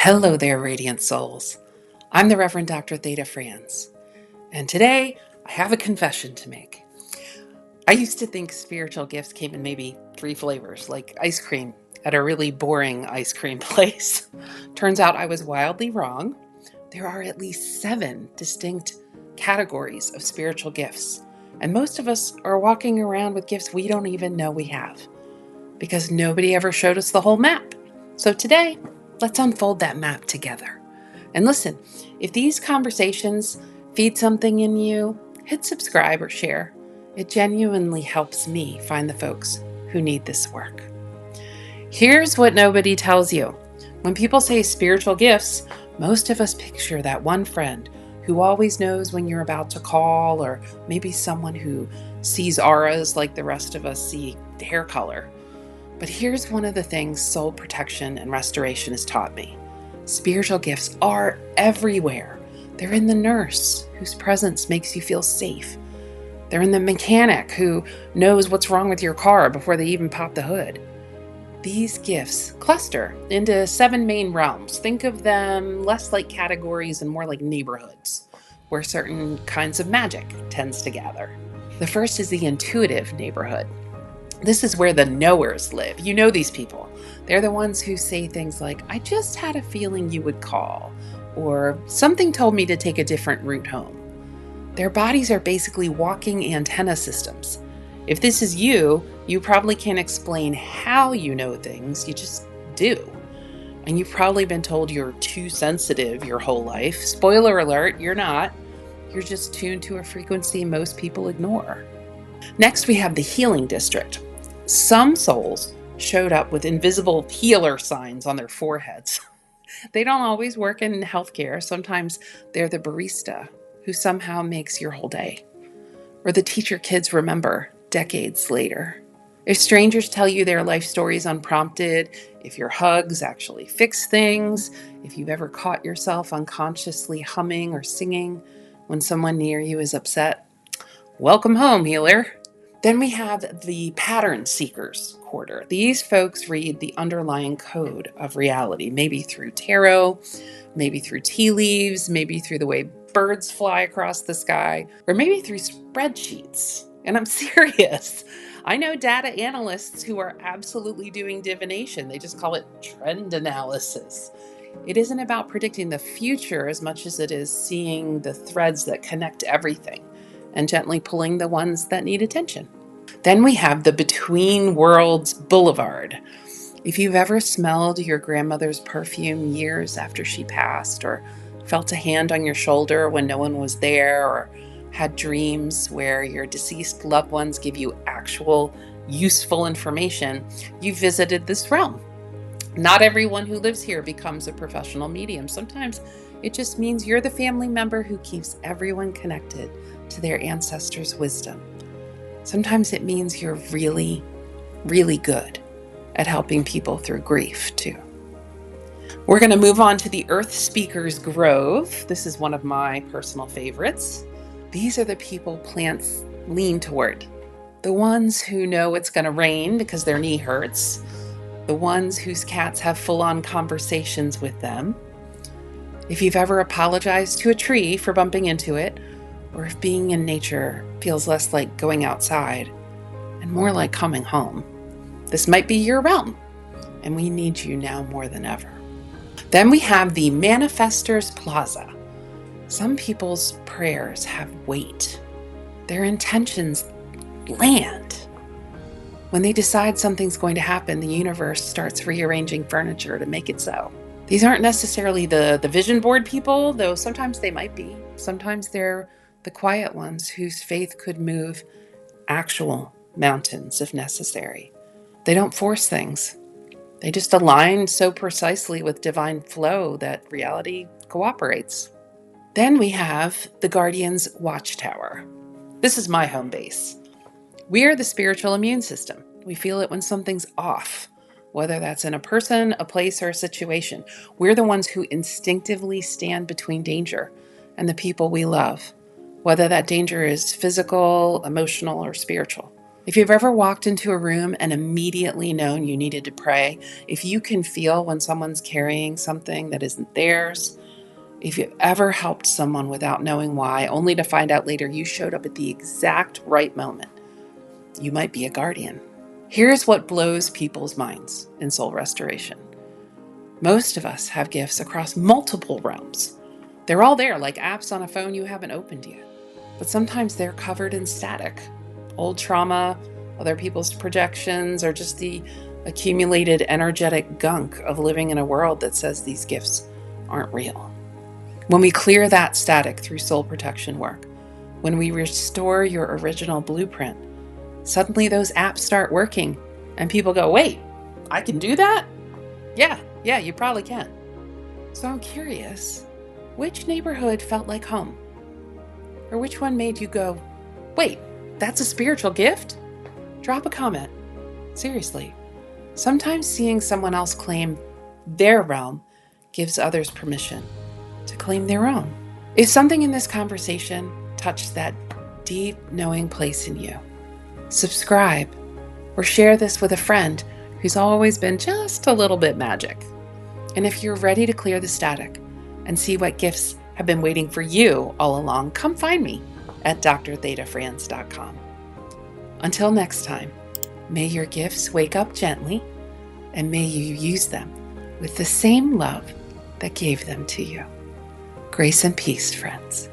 Hello there, radiant souls. I'm the Reverend Dr. Thaeda Franz, and today I have a confession to make. I used to think spiritual gifts came in maybe 3 flavors, like ice cream at a really boring ice cream place. Turns out I was wildly wrong. There are at least 7 distinct categories of spiritual gifts, and most of us are walking around with gifts we don't even know we have, because nobody ever showed us the whole map. So today, let's unfold that map together. And listen, if these conversations feed something in you, hit subscribe or share. It genuinely helps me find the folks who need this work. Here's what nobody tells you. When people say spiritual gifts, most of us picture that one friend who always knows when you're about to call, or maybe someone who sees auras like the rest of us see hair color. But here's one of the things soul protection and restoration has taught me. Spiritual gifts are everywhere. They're in the nurse whose presence makes you feel safe. They're in the mechanic who knows what's wrong with your car before they even pop the hood. These gifts cluster into 7 main realms. Think of them less like categories and more like neighborhoods, where certain kinds of magic tends to gather. The first is the intuitive neighborhood. This is where the knowers live. You know these people. They're the ones who say things like, I just had a feeling you would call, or something told me to take a different route home. Their bodies are basically walking antenna systems. If this is you, you probably can't explain how you know things, you just do. And you've probably been told you're too sensitive your whole life. Spoiler alert, you're not. You're just tuned to a frequency most people ignore. Next, we have the healing district. Some souls showed up with invisible healer signs on their foreheads. They don't always work in healthcare. Sometimes they're the barista who somehow makes your whole day, or the teacher kids remember decades later. If strangers tell you their life stories unprompted, if your hugs actually fix things, if you've ever caught yourself unconsciously humming or singing when someone near you is upset, welcome home, healer. Then we have the pattern seekers quarter. These folks read the underlying code of reality, maybe through tarot, maybe through tea leaves, maybe through the way birds fly across the sky, or maybe through spreadsheets. And I'm serious. I know data analysts who are absolutely doing divination. They just call it trend analysis. It isn't about predicting the future as much as it is seeing the threads that connect everything and gently pulling the ones that need attention. Then we have the Between Worlds Boulevard. If you've ever smelled your grandmother's perfume years after she passed, or felt a hand on your shoulder when no one was there, or had dreams where your deceased loved ones give you actual, useful information, you visited this realm. Not everyone who lives here becomes a professional medium. Sometimes it just means you're the family member who keeps everyone connected to their ancestors' wisdom. Sometimes it means you're really, really good at helping people through grief, too. We're going to move on to the Earth Speakers Grove. This is one of my personal favorites. These are the people plants lean toward. The ones who know it's going to rain because their knee hurts. The ones whose cats have full-on conversations with them. If you've ever apologized to a tree for bumping into it, or if being in nature feels less like going outside and more like coming home, this might be your realm, and we need you now more than ever. Then we have the Manifesters Plaza. Some people's prayers have weight. Their intentions land. When they decide something's going to happen, the universe starts rearranging furniture to make it so. These aren't necessarily the vision board people, though sometimes they might be. Sometimes they're the quiet ones whose faith could move actual mountains if necessary. They don't force things. They just align so precisely with divine flow that reality cooperates. Then we have the Guardians Watchtower. This is my home base. We are the spiritual immune system. We feel it when something's off, whether that's in a person, a place, or a situation. We're the ones who instinctively stand between danger and the people we love, whether that danger is physical, emotional, or spiritual. If you've ever walked into a room and immediately known you needed to pray, if you can feel when someone's carrying something that isn't theirs, if you've ever helped someone without knowing why, only to find out later you showed up at the exact right moment, you might be a guardian. Here's what blows people's minds in soul restoration. Most of us have gifts across multiple realms. They're all there, like apps on a phone you haven't opened yet. But sometimes they're covered in static. Old trauma, other people's projections, or just the accumulated energetic gunk of living in a world that says these gifts aren't real. When we clear that static through soul protection work, when we restore your original blueprint, suddenly those apps start working and people go, wait, I can do that? Yeah, you probably can. So I'm curious, which neighborhood felt like home? Or which one made you go, wait, that's a spiritual gift? Drop a comment. Seriously, sometimes seeing someone else claim their realm gives others permission to claim their own. If something in this conversation touched that deep knowing place in you, subscribe or share this with a friend who's always been just a little bit magic. And if you're ready to clear the static and see what gifts have been waiting for you all along, come find me at drthaedafranz.com. Until next time, may your gifts wake up gently, and may you use them with the same love that gave them to you. Grace and peace, friends.